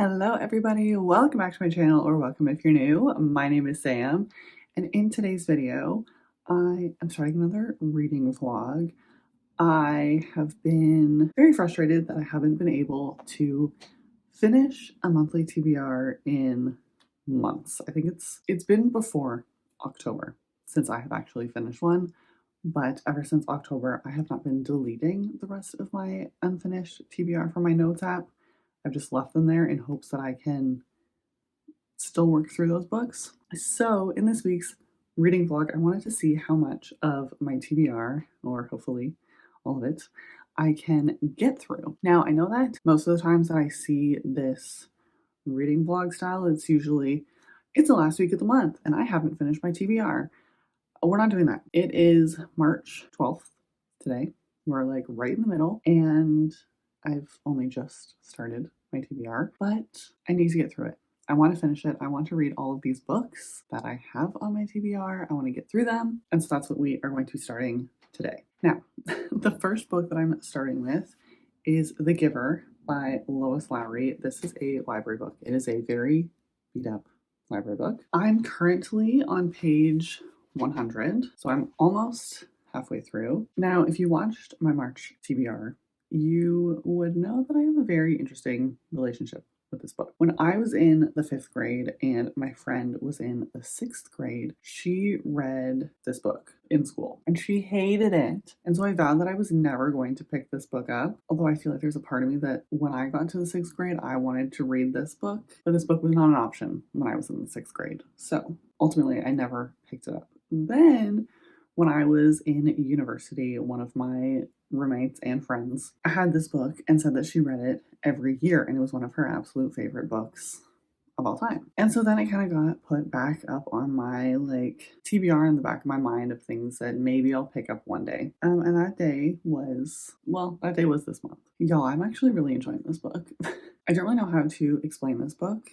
Hello everybody, welcome back to my channel, or welcome if you're new. My name is Sam, and in today's video I am starting another reading vlog. I have been very frustrated that I haven't been able to finish a monthly TBR in months. I think it's been before October since I have actually finished one, but ever since October I have not been deleting the rest of my unfinished TBR from my notes app. I've just left them there in hopes that I can still work through those books. So in this week's reading vlog, I wanted to see how much of my TBR, or hopefully all of it, I can get through. Now, I know that most of the times that I see this reading vlog style, it's the last week of the month and I haven't finished my TBR. We're not doing that. It is March 12th today. We're like right in the middle, and I've only just started my TBR, but I need to get through it. I want to finish it. I want to read all of these books that I have on my TBR. I want to get through them. And so that's what we are going to be starting today. Now, the first book that I'm starting with is The Giver by Lois Lowry. This is a library book. It is a very beat up library book. I'm currently on page 100, so I'm almost halfway through. Now, if you watched my March TBR, you would know that I have a very interesting relationship with this book. When I was in the 5th grade and my friend was in the 6th grade, she read this book in school and she hated it. And so I vowed that I was never going to pick this book up. Although I feel like there's a part of me that when I got to the 6th grade, I wanted to read this book, but this book was not an option when I was in the 6th grade. So ultimately, I never picked it up. Then when I was in university, one of my roommates and friends had this book and said that she read it every year and it was one of her absolute favorite books of all time. And so then it kind of got put back up on my TBR in the back of my mind of things that maybe I'll pick up one day. And that day was this month. Y'all, I'm actually really enjoying this book. I don't really know how to explain this book,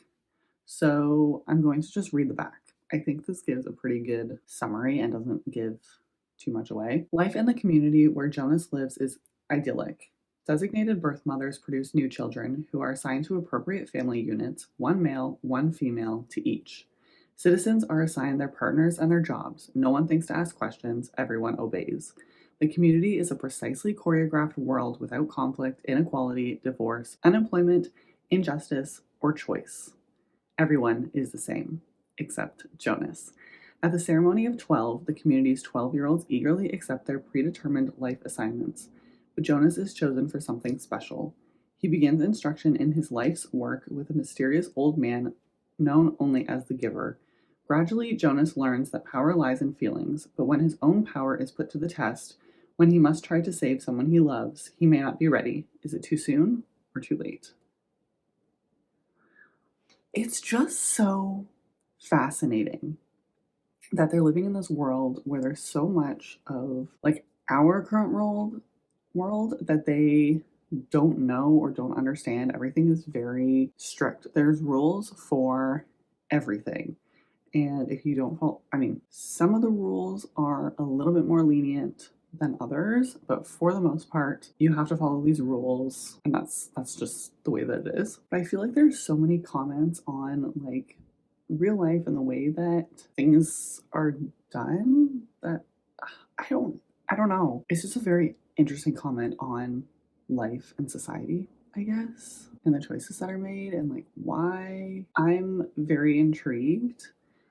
so I'm going to just read the back. I think this gives a pretty good summary and doesn't give too much away. Life in the community where Jonas lives is idyllic. Designated birth mothers produce new children who are assigned to appropriate family units, one male, one female to each. Citizens are assigned their partners and their jobs. No one thinks to ask questions, everyone obeys. The community is a precisely choreographed world without conflict, inequality, divorce, unemployment, injustice, or choice. Everyone is the same, except Jonas. At the ceremony of 12, the community's 12-year-olds eagerly accept their predetermined life assignments. But Jonas is chosen for something special. He begins instruction in his life's work with a mysterious old man known only as the Giver. Gradually, Jonas learns that power lies in feelings, but when his own power is put to the test, when he must try to save someone he loves, he may not be ready. Is it too soon or too late? It's just so fascinating that they're living in this world where there's so much of our current world that they don't know or don't understand. Everything is very strict. There's rules for everything. And if you don't follow, some of the rules are a little bit more lenient than others, but for the most part, you have to follow these rules, and that's just the way that it is. But I feel like there's so many comments on real life and the way that things are done that I don't know. It's just a very interesting comment on life and society, I guess, and the choices that are made and why. I'm very intrigued.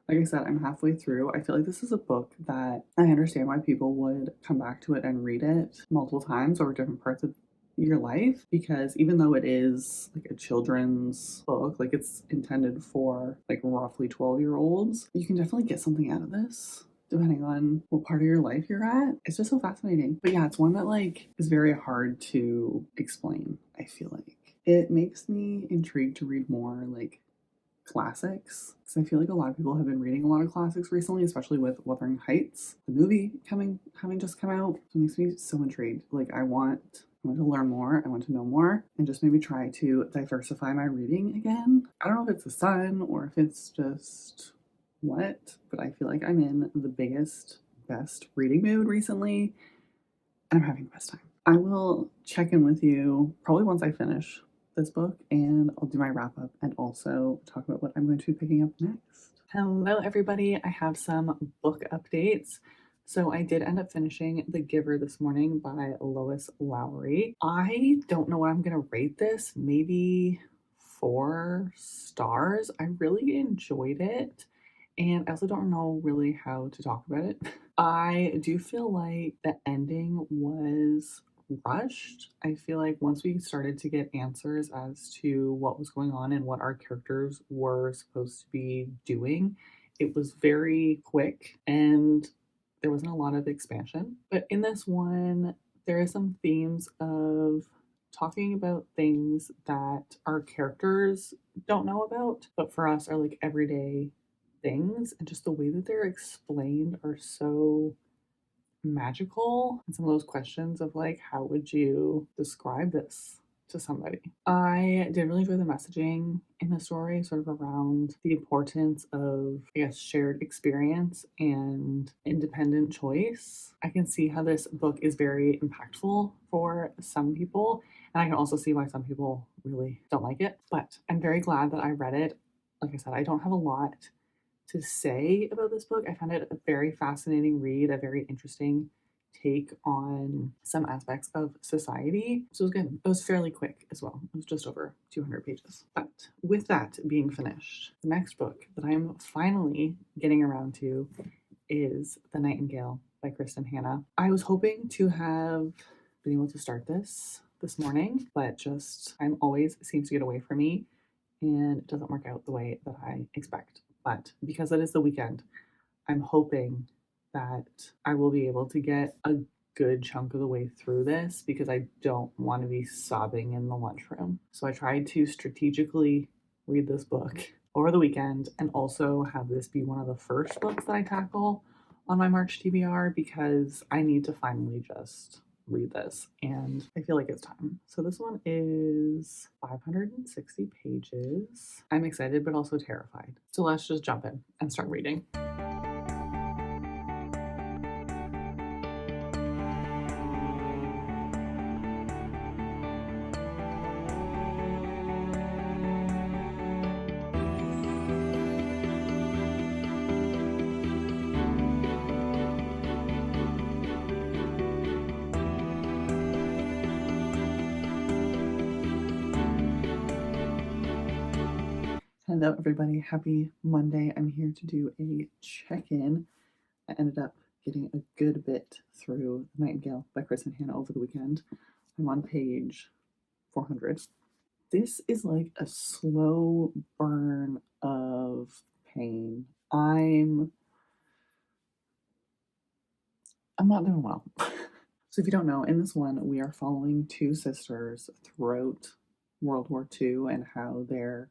Like I said, I'm halfway through. I feel like this is a book that I understand why people would come back to it and read it multiple times over different parts of your life, because even though it is a children's book, it's intended for roughly 12-year-olds, you can definitely get something out of this depending on what part of your life you're at. It's just so fascinating. But yeah, it's one that is very hard to explain. I feel like it makes me intrigued to read more classics, because I feel like a lot of people have been reading a lot of classics recently, especially with Wuthering Heights, the movie having just come out. It makes me so intrigued. I want to learn more. I want to know more, and just maybe try to diversify my reading again. I don't know if it's the sun or if it's just what, but I feel like I'm in the best reading mood recently, and I'm having the best time. I will check in with you probably once I finish this book and I'll do my wrap up and also talk about what I'm going to be picking up next. Hello, everybody. I have some book updates. So I did end up finishing The Giver this morning by Lois Lowry. I don't know what I'm going to rate this, maybe 4 stars. I really enjoyed it. And I also don't know really how to talk about it. I do feel like the ending was rushed. I feel like once we started to get answers as to what was going on and what our characters were supposed to be doing, it was very quick and there wasn't a lot of expansion. But in this one, there are some themes of talking about things that our characters don't know about, but for us are like everyday things, and just the way that they're explained are so magical. And some of those questions of like, how would you describe this to somebody? I did really enjoy the messaging in the story, sort of around the importance of, I guess, shared experience and independent choice. I can see how this book is very impactful for some people, and I can also see why some people really don't like it. But I'm very glad that I read it. Like I said, I don't have a lot to say about this book. I found it a very fascinating read, a very interesting take on some aspects of society. So it was good. It was fairly quick as well. It was just over 200 pages. But with that being finished, the next book that I'm finally getting around to is The Nightingale by Kristen Hanna. I was hoping to have been able to start this morning, but just time always seems to get away from me and it doesn't work out the way that I expect. But because it is the weekend, I'm hoping that I will be able to get a good chunk of the way through this because I don't want to be sobbing in the lunchroom. So I tried to strategically read this book over the weekend and also have this be one of the first books that I tackle on my March TBR because I need to finally just read this and I feel like it's time. So this one is 560 pages. I'm excited but also terrified. So let's just jump in and start reading. Hello, everybody. Happy Monday. I'm here to do a check-in. I ended up getting a good bit through The Nightingale by Kristen Hanna over the weekend. I'm on page 400. This is like a slow burn of pain. I'm not doing well. So if you don't know, in this one, we are following 2 sisters throughout World War II and how their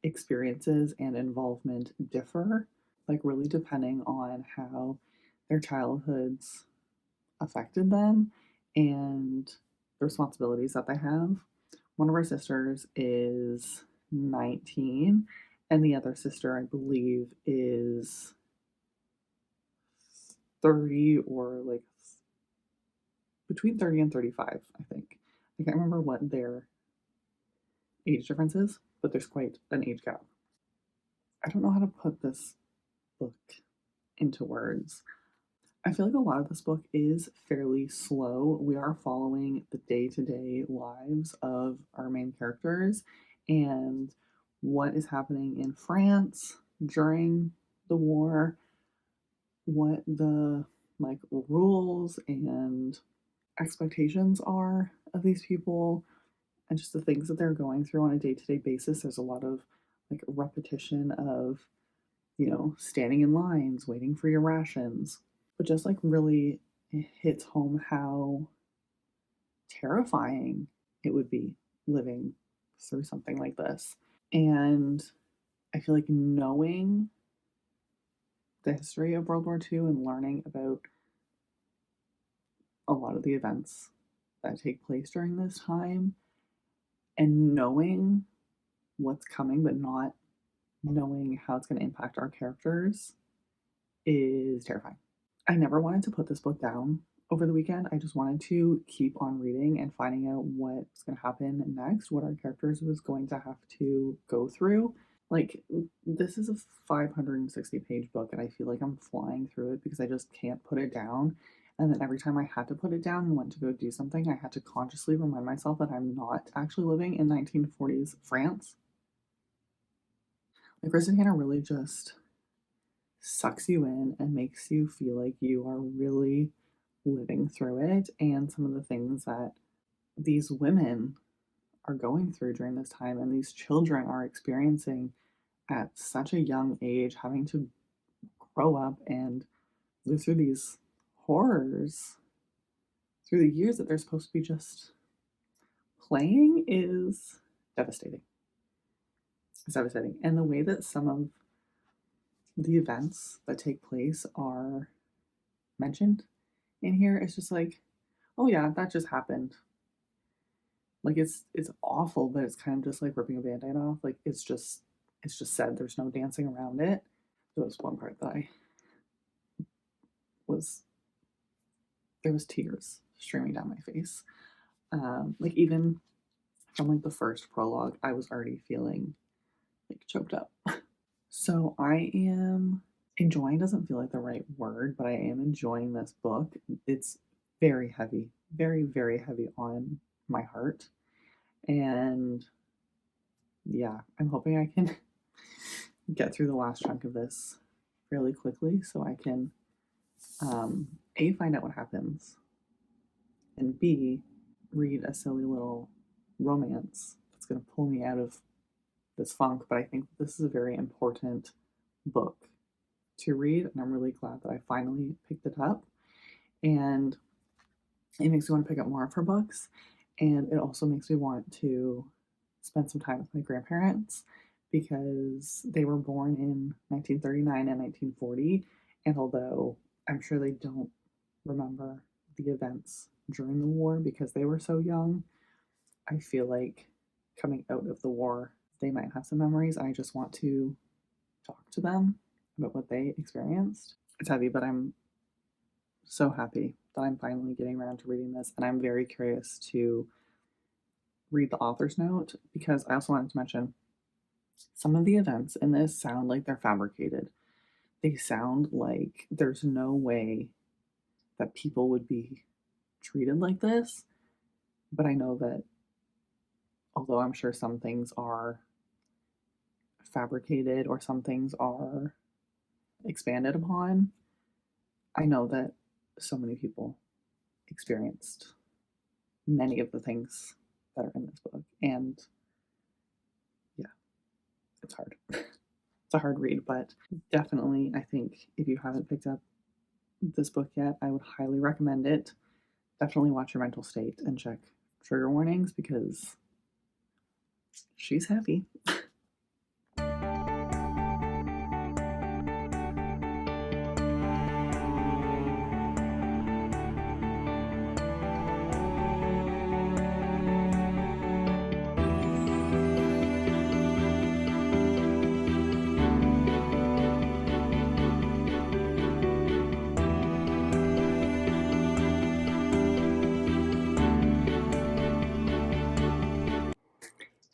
experiences and involvement differ, like really depending on how their childhoods affected them and the responsibilities that they have. One of our sisters is 19, and the other sister, I believe, is 30 or like between 30 and 35, I think. I can't remember what their age difference is, but there's quite an age gap. I don't know how to put this book into words. I feel like a lot of this book is fairly slow. We are following the day-to-day lives of our main characters and what is happening in France during the war, what the like rules and expectations are of these people, and just the things that they're going through on a day-to-day basis. There's a lot of like repetition of, standing in lines, waiting for your rations, but just like really hits home how terrifying it would be living through something like this. And I feel like knowing the history of World War II and learning about a lot of the events that take place during this time and knowing what's coming but not knowing how it's going to impact our characters is terrifying. I never wanted to put this book down over the weekend, I just wanted to keep on reading and finding out what's going to happen next, what our characters was going to have to go through. Like, this is a 560-page book, and I feel like I'm flying through it because I just can't put it down. And then every time I had to put it down and went to go do something, I had to consciously remind myself that I'm not actually living in 1940s France. Like, Kristen Hanna really just sucks you in and makes you feel like you are really living through it, and some of the things that these women are going through during this time and these children are experiencing at such a young age, having to grow up and live through these horrors through the years that they're supposed to be just playing is devastating. It's devastating. And the way that some of the events that take place are mentioned in here is just like, oh yeah, that just happened. Like, it's awful, but it's kind of just like ripping a band-aid off. Like, it's just said. There's no dancing around it. There was one part that there was tears streaming down my face. Like, even from like the first prologue, I was already feeling like choked up. So I am enjoying, doesn't feel like the right word, but I am enjoying this book. It's very heavy, very, very heavy on my heart. And yeah, I'm hoping I can get through the last chunk of this really quickly so I can A, find out what happens, and B, read a silly little romance that's going to pull me out of this funk. But I think this is a very important book to read, and I'm really glad that I finally picked it up. And it makes me want to pick up more of her books, and it also makes me want to spend some time with my grandparents because they were born in 1939 and 1940, and although I'm sure they don't remember the events during the war because they were so young, I feel like coming out of the war, they might have some memories. I just want to talk to them about what they experienced. It's heavy, but I'm so happy that I'm finally getting around to reading this, and I'm very curious to read the author's note because I also wanted to mention some of the events in this sound like they're fabricated. They sound like there's no way that people would be treated like this, but I know that although I'm sure some things are fabricated or some things are expanded upon, I know that so many people experienced many of the things that are in this book. And yeah, it's hard. It's a hard read, but definitely, I think if you haven't picked up this book yet, I would highly recommend it. Definitely watch your mental state and check trigger warnings because she's heavy.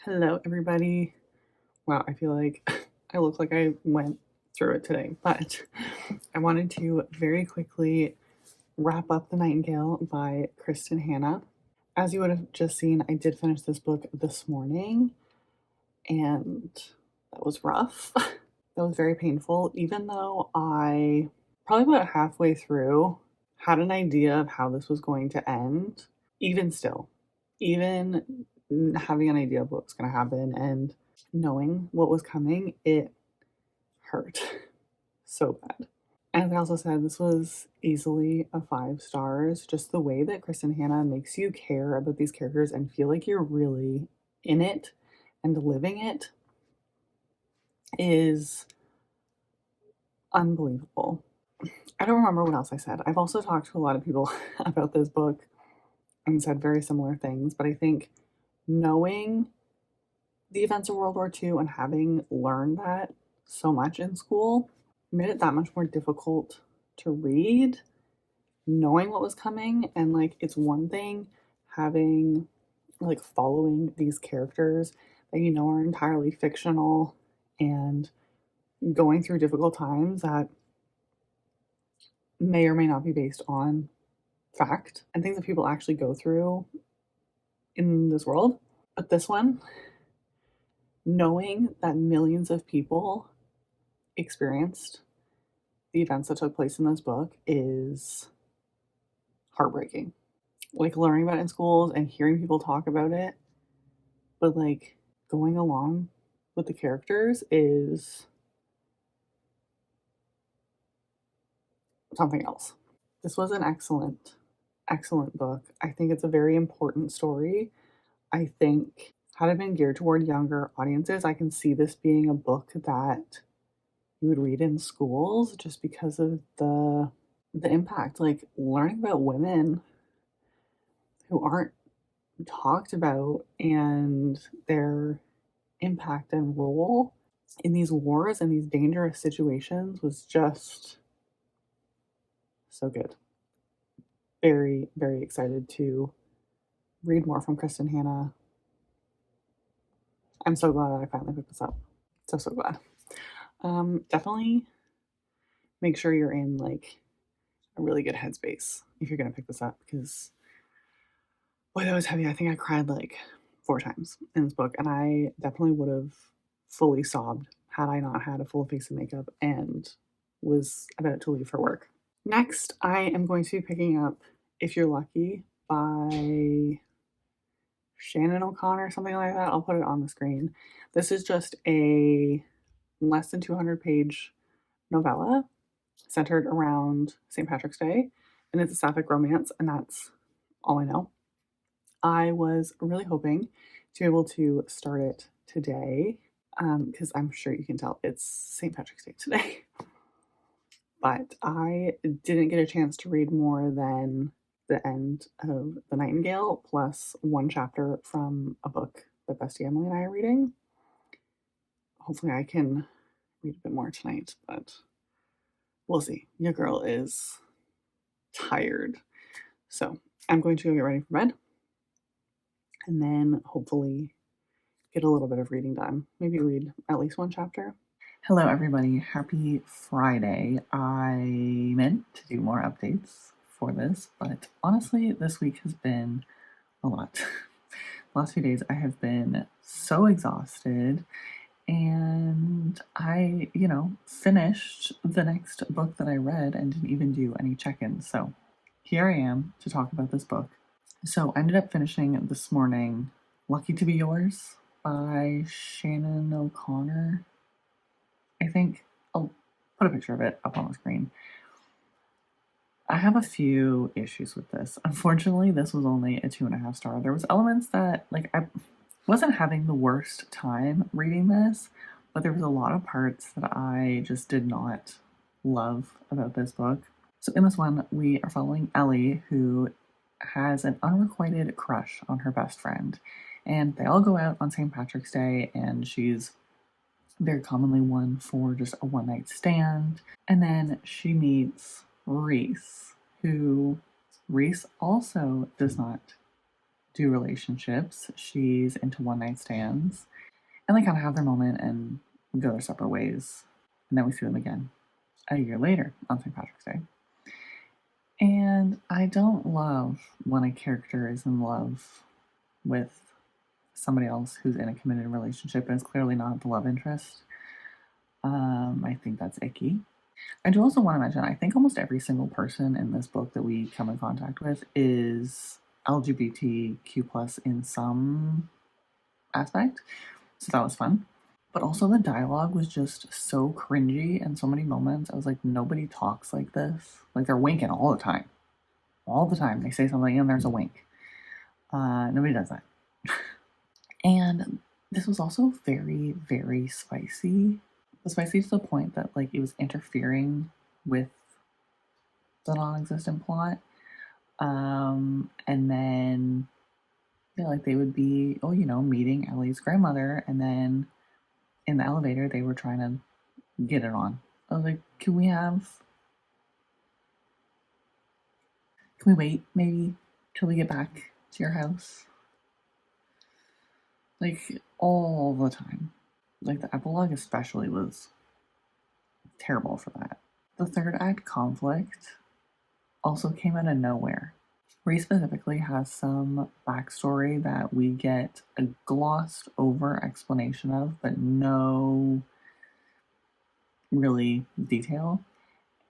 Hello, everybody. Wow, I feel like I look like I went through it today, but I wanted to very quickly wrap up The Nightingale by Kristen Hanna. As you would have just seen, I did finish this book this morning, and that was rough. That was very painful, even though I probably about halfway through had an idea of how this was going to end. Even still, even having an idea of what was going to happen and knowing what was coming, it hurt so bad. As I also said, this was easily a 5 stars. Just the way that Kristen Hanna makes you care about these characters and feel like you're really in it and living it is unbelievable. I don't remember what else I said. I've also talked to a lot of people about this book and said very similar things, but I think knowing the events of World War II and having learned that so much in school made it that much more difficult to read knowing what was coming, and like it's one thing having like following these characters that you know are entirely fictional and going through difficult times that may or may not be based on fact and things that people actually go through in this world. But this one, knowing that millions of people experienced the events that took place in this book is heartbreaking. Like learning about it in schools and hearing people talk about it, but like going along with the characters is something else. This was an excellent, excellent book. I think it's a very important story. I think had it been geared toward younger audiences, I can see this being a book that you would read in schools just because of the impact. Like learning about women who aren't talked about and their impact and role in these wars and these dangerous situations was just so good. Very, very excited to read more from Kristen Hanna. I'm so glad that I finally picked this up. So glad. Definitely make sure you're in like a really good headspace if you're gonna pick this up, because boy, that was heavy. I think I cried like 4 times in this book, and I definitely would have fully sobbed had I not had a full face of makeup and was about to leave for work. Next, I am going to be picking up If You're Lucky by Shannon O'Connor, something like that. I'll put it on the screen. This is just a less than 200 page novella centered around St. Patrick's Day, and it's a sapphic romance, and that's all I know. I was really hoping to be able to start it today because I'm sure you can tell it's St. Patrick's Day today. But I didn't get a chance to read more than the end of The Nightingale plus one chapter from a book that Bestie Emily and I are reading. Hopefully I can read a bit more tonight, but we'll see. Your girl is tired. So I'm going to go get ready for bed and then hopefully get a little bit of reading done. Maybe read at least one chapter. Hello, everybody. Happy Friday. I meant to do more updates for this, but honestly, this week has been a lot. The last few days, I have been so exhausted, and I, finished the next book that I read and didn't even do any check-ins. So here I am to talk about this book. So I ended up finishing this morning Lucky to Be Yours by Shannon O'Connor. I think I'll put a picture of it up on the screen. I have a few issues with this. Unfortunately, this was only a 2.5 star. There was elements that, like, I wasn't having the worst time reading this, but there was a lot of parts that I just did not love about this book. So in this one, we are following Ellie, who has an unrequited crush on her best friend. And they all go out on St. Patrick's Day, and she's very commonly one for just a one-night stand. And then she meets Reese, who Reese also does not do relationships. She's into one-night stands. And they kind of have their moment and go their separate ways. And then we see them again a year later on St. Patrick's Day. And I don't love when a character is in love with somebody else who's in a committed relationship and is clearly not the love interest. I think that's icky. I do also want to mention, I think almost every single person in this book that we come in contact with is LGBTQ plus in some aspect. So that was fun. But also the dialogue was just so cringy in so many moments. I was like, nobody talks like this. Like they're winking all the time. All the time. They say something and there's a wink. Nobody does that. And this was also very, very spicy. Spicy to the point that like it was interfering with the non-existent plot. And then like they would be, meeting Ellie's grandmother, and then in the elevator they were trying to get it on. I was like, can we have Can we wait maybe till we get back to your house? Like, all the time. Like, the epilogue especially was terrible for that. The third act conflict also came out of nowhere. Ray specifically has some backstory that we get a glossed over explanation of, but no really detail.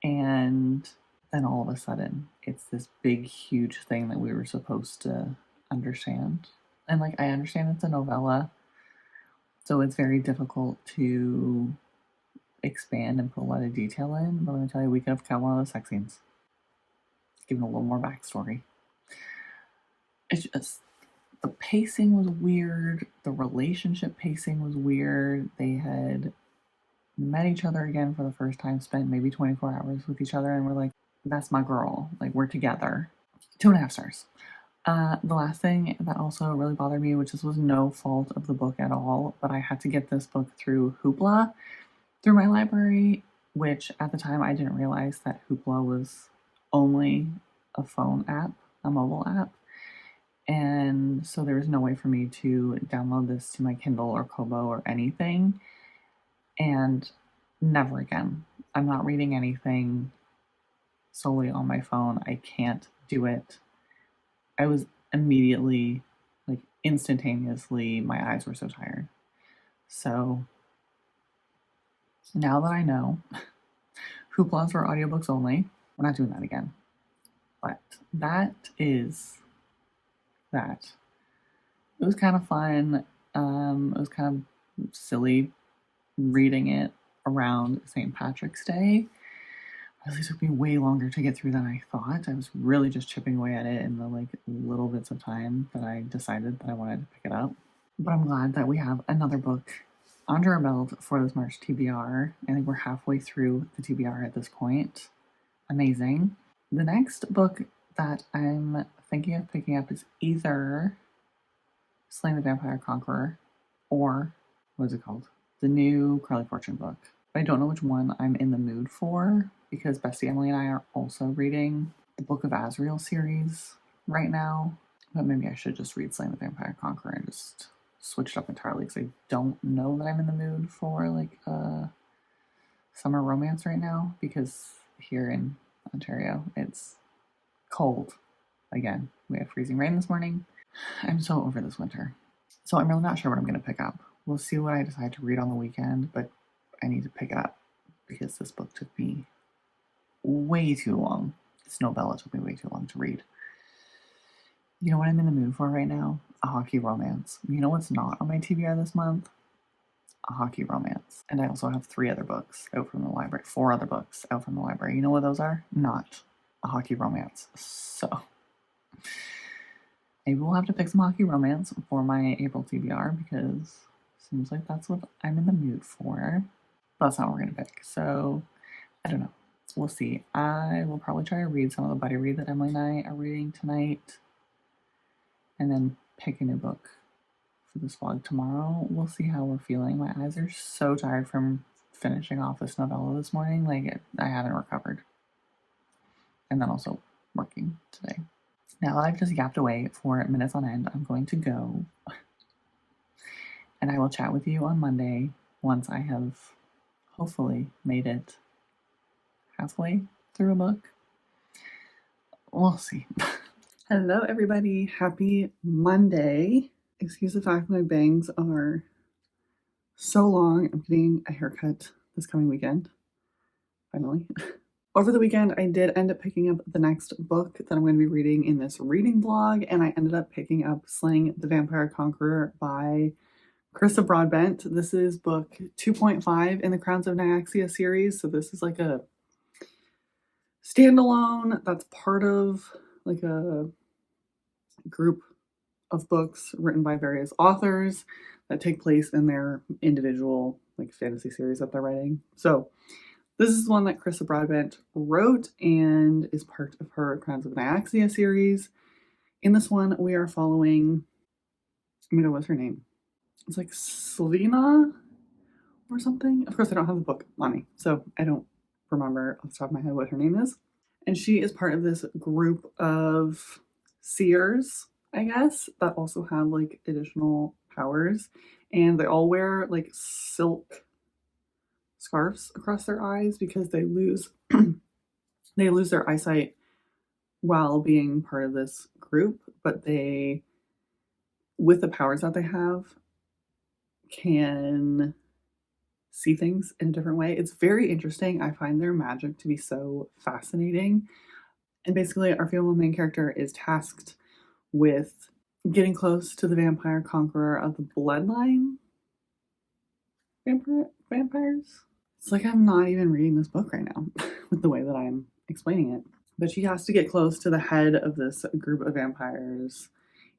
And then all of a sudden, it's this big, huge thing that we were supposed to understand. And like, I understand it's a novella, so it's very difficult to expand and put a lot of detail in. But let me tell you, we could have cut one of those sex scenes, given a little more backstory. It's just, the pacing was weird. The relationship pacing was weird. They had met each other again for the first time, spent maybe 24 hours with each other, and we're like, that's my girl. Like, we're together. 2.5 stars. The last thing that also really bothered me, which this was no fault of the book at all, but I had to get this book through Hoopla, through my library, which at the time I didn't realize that Hoopla was only a phone app, a mobile app. And so there was no way for me to download this to my Kindle or Kobo or anything. And never again. I'm not reading anything solely on my phone. I can't do it. I was immediately, like instantaneously, my eyes were so tired. So now that I know Hoopla's for audiobooks only, we're not doing that again. But that is that. It was kind of fun. It was kind of silly reading it around St. Patrick's Day. It really took me way longer to get through than I thought. I was really just chipping away at it in the like little bits of time that I decided that I wanted to pick it up. But I'm glad that we have another book under our belt for this March TBR. I think we're halfway through the TBR at this point. Amazing. The next book that I'm thinking of picking up is either Slaying the Vampire Conqueror or, what is it called? The new Carly Fortune book. But I don't know which one I'm in the mood for because Bestie Emily and I are also reading the Book of Azrael series right now. But maybe I should just read Slaying the Vampire Conqueror and just switch it up entirely because I don't know that I'm in the mood for like a summer romance right now because here in Ontario it's cold again. We had freezing rain this morning. I'm so over this winter. So I'm really not sure what I'm going to pick up. We'll see what I decide to read on the weekend, but I need to pick it up because this book took me way too long. This novella took me way too long to read. You know what I'm in the mood for right now? A hockey romance. You know what's not on my TBR this month? A hockey romance. And I also have 3 other books out from the library. 4 other books out from the library. You know what those are? Not a hockey romance. So maybe we'll have to pick some hockey romance for my April TBR because it seems like that's what I'm in the mood for. But that's not what we're going to pick. So I don't know. We'll see. I will probably try to read some of the buddy read that Emily and I are reading tonight. And then pick a new book for this vlog tomorrow. We'll see how we're feeling. My eyes are so tired from finishing off this novella this morning. Like, I haven't recovered. And then also working today. Now that I've just yapped away for minutes on end, I'm going to go. And I will chat with you on Monday once I have hopefully made it halfway through a book. We'll see. Hello, everybody. Happy Monday. Excuse the fact my bangs are so long. I'm getting a haircut this coming weekend. Finally. Over the weekend, I did end up picking up the next book that I'm going to be reading in this reading vlog, and I ended up picking up Slaying the Vampire Conqueror by Carissa Broadbent. This is book 2.5 in the Crowns of Nyaxia series, so this is like a standalone that's part of like a group of books written by various authors that take place in their individual like fantasy series that they're writing. So this is one that Carissa Broadbent wrote and is part of her Crowns of Nyaxia series. In this one, we are following, what's her name? It's like Slovena or something. Of course, I don't have the book on me, so I don't remember off the top of my head what her name is. And she is part of this group of seers, I guess, that also have like additional powers. And they all wear like silk scarves across their eyes because they lose they lose their eyesight while being part of this group, but they, with the powers that they have, can see things in a different way. It's very interesting. I find their magic to be so fascinating. And basically, our female main character is tasked with getting close to the vampire conqueror of the bloodline vampires. It's like I'm not even reading this book right now with the way that I'm explaining it. But she has to get close to the head of this group of vampires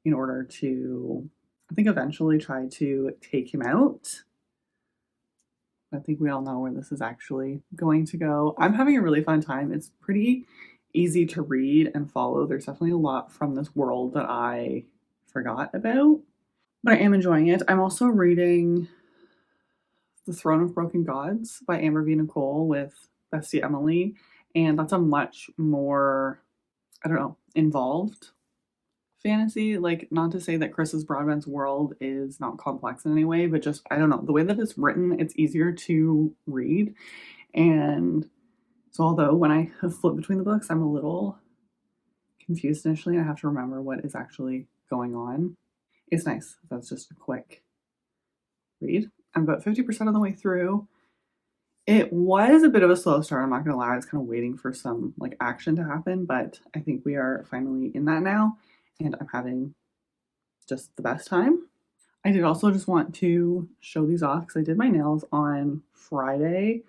in order to, I think, eventually try to take him out. I think we all know where this is actually going to go. I'm having a really fun time. It's pretty easy to read and follow. There's definitely a lot from this world that I forgot about, but I am enjoying it. I'm also reading The Throne of Broken Gods by Amber V. Nicole with Bestie Emily, and that's a much more, I don't know, involved fantasy. Like, not to say that Chris's Broadbent's world is not complex in any way, but just, I don't know, the way that it's written, it's easier to read. And so although when I flip between the books, I'm a little confused initially, I have to remember what is actually going on. It's nice. That's just a quick read. I'm about 50% of the way through. It was a bit of a slow start, I'm not gonna lie. I was kind of waiting for some like action to happen, but I think we are finally in that now, and I'm having just the best time. I did also just want to show these off because I did my nails on Friday,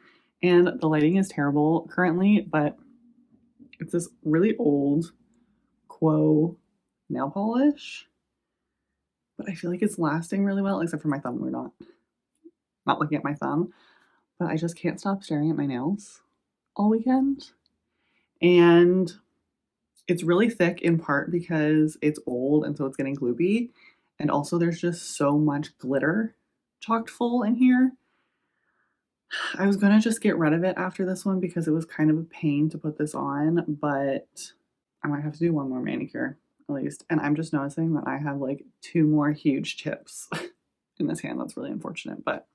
and the lighting is terrible currently, but it's this really old Quo nail polish, but I feel like it's lasting really well, except for my thumb. We're not looking at my thumb, but I just can't stop staring at my nails all weekend. And it's really thick in part because it's old and so it's getting gloopy. And also there's just so much glitter chocked full in here. I was gonna just get rid of it after this one because it was kind of a pain to put this on, but I might have to do one more manicure at least. And I'm just noticing that I have like 2 more huge chips in this hand. That's really unfortunate, but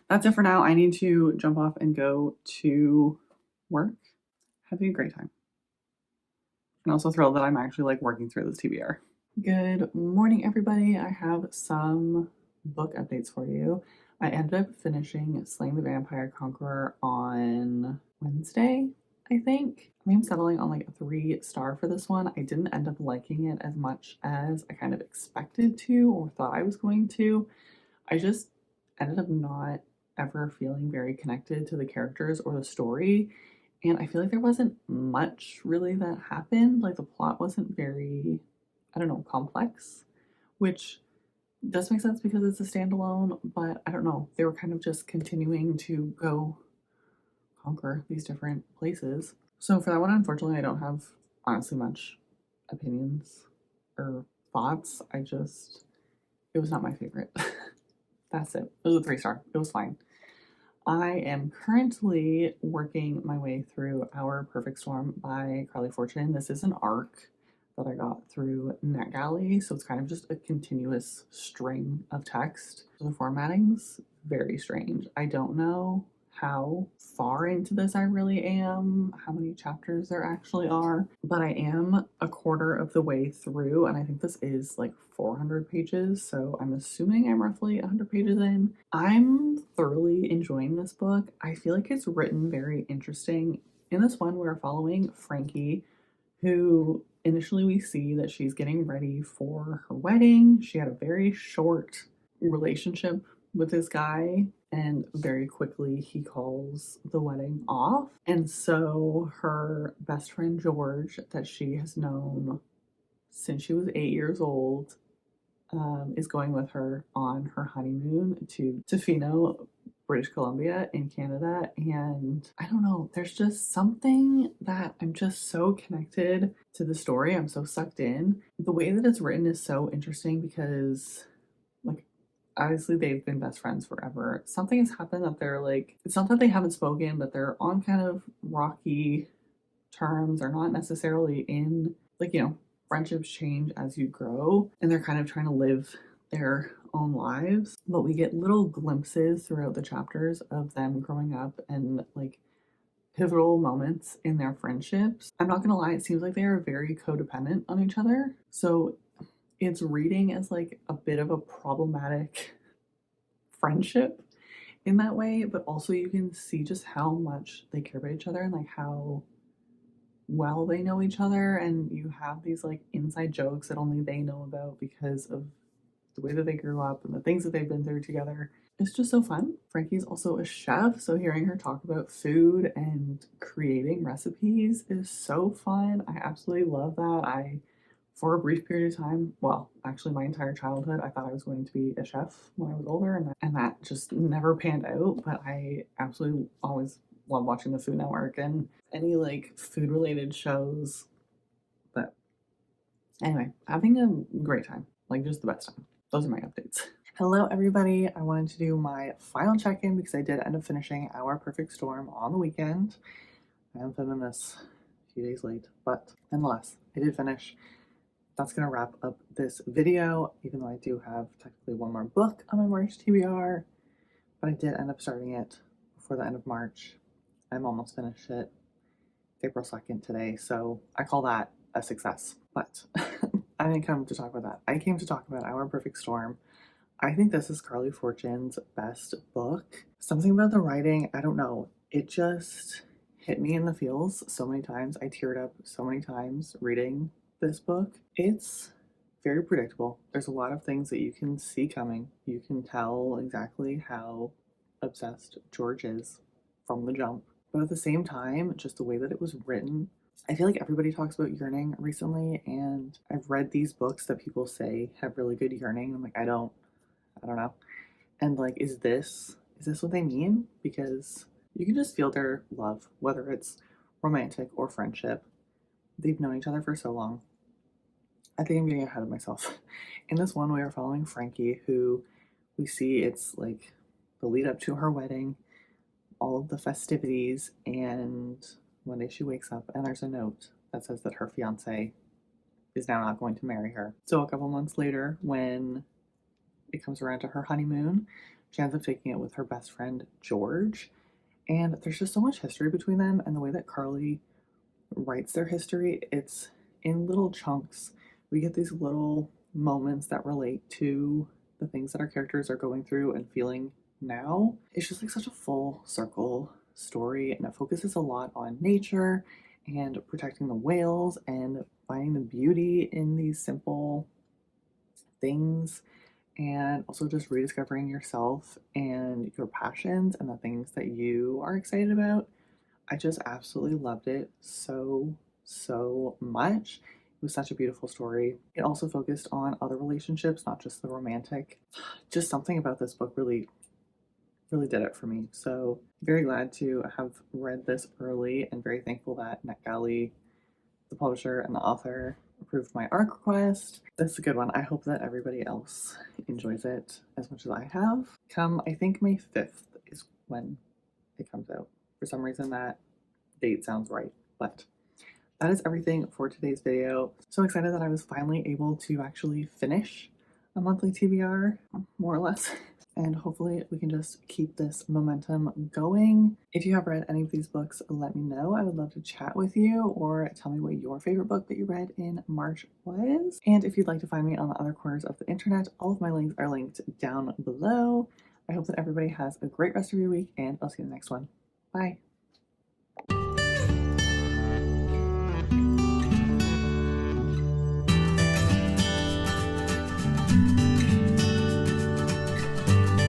that's it for now. I need to jump off and go to work. Having a great time. And also thrilled that I'm actually like working through this TBR. Good morning, everybody. I have some book updates for you. I ended up finishing Slaying the Vampire Conqueror on Wednesday, I think. I'm settling on like a 3-star for this one. I didn't end up liking it as much as I kind of expected to or thought I was going to. I just ended up not ever feeling very connected to the characters or the story. And I feel like there wasn't much really that happened. Like the plot wasn't very, I don't know, complex, which does make sense because it's a standalone, but I don't know. They were kind of just continuing to go conquer these different places. So for that one, unfortunately, I don't have honestly much opinions or thoughts. It was not my favorite. That's it. It was a 3-star. It was fine. I am currently working my way through Our Perfect Storm by Carly Fortune. This is an arc that I got through NetGalley, so it's kind of just a continuous string of text. The formatting's very strange. I don't know how far into this I really am, how many chapters there actually are, but I am a quarter of the way through, and I think this is like 400 pages, so I'm assuming I'm roughly 100 pages in. I'm thoroughly enjoying this book. I feel like it's written very interesting. In this one, we're following Frankie, who initially we see that she's getting ready for her wedding. She had a very short relationship with this guy, and very quickly he calls the wedding off. And so her best friend George, that she has known since she was 8 years old, is going with her on her honeymoon to Tofino, British Columbia in Canada. And I don't know, there's just something that I'm just so connected to the story. I'm so sucked in. The way that it's written is so interesting because, like, obviously they've been best friends forever. Something has happened that they're like, it's not that they haven't spoken, but they're on kind of rocky terms. They're not necessarily in, like, you know, friendships change as you grow and they're kind of trying to live their own lives. But we get little glimpses throughout the chapters of them growing up and like pivotal moments in their friendships. I'm not gonna lie, it seems like they are very codependent on each other. So it's reading as like a bit of a problematic friendship in that way, but also you can see just how much they care about each other and like how well they know each other, and you have these like inside jokes that only they know about because of the way that they grew up and the things that they've been through together. It's just so fun. Frankie's also a chef, so hearing her talk about food and creating recipes is so fun. I absolutely love that. For a brief period of time, well, actually my entire childhood, I thought I was going to be a chef when I was older, and that just never panned out, but I absolutely always love watching the Food Network and any like food related shows. But anyway, having a great time, like just the best time. Those are my updates. Hello everybody, I wanted to do my final check-in because I did end up finishing Our Perfect Storm on the weekend. I am filming this a few days late, but nonetheless, I did finish. That's gonna wrap up this video, even though I do have technically one more book on my March TBR, but I did end up starting it before the end of March. I'm almost finished it. April 2nd today, so I call that a success. But I didn't come to talk about that. I came to talk about Our Perfect Storm. I think this is Carly Fortune's best book. Something about the writing, I don't know, it just hit me in the feels so many times. I teared up so many times reading this book. It's very predictable. There's a lot of things that you can see coming. You can tell exactly how obsessed George is from the jump. But at the same time, just the way that it was written, I feel like everybody talks about yearning recently, and I've read these books that people say have really good yearning. I'm like, I don't know. And like, is this what they mean? Because you can just feel their love, whether it's romantic or friendship. They've known each other for so long. I think I'm getting ahead of myself. In this one, we are following Frankie, who we see it's like the lead up to her wedding, all of the festivities, and one day she wakes up and there's a note that says that her fiance is now not going to marry her. So a couple months later, when it comes around to her honeymoon, she ends up taking it with her best friend George, and there's just so much history between them, and the way that Carly writes their history, it's in little chunks. We get these little moments that relate to the things that our characters are going through and feeling now. It's just like such a full circle story, and it focuses a lot on nature and protecting the whales and finding the beauty in these simple things, and also just rediscovering yourself and your passions and the things that you are excited about. I just absolutely loved it so much. It was such a beautiful story. It also focused on other relationships, not just the romantic. Just something about this book really did it for me. So very glad to have read this early, and very thankful that NetGalley, the publisher and the author, approved my ARC request. That's a good one. I hope that everybody else enjoys it as much as I have. Come, I think May 5th is when it comes out. For some reason that date sounds right, but that is everything for today's video. So excited that I was finally able to actually finish a monthly TBR, more or less. And hopefully we can just keep this momentum going. If you have read any of these books, let me know. I would love to chat with you, or tell me what your favorite book that you read in March was. And if you'd like to find me on the other corners of the internet, all of my links are linked down below. I hope that everybody has a great rest of your week, and I'll see you in the next one. Bye.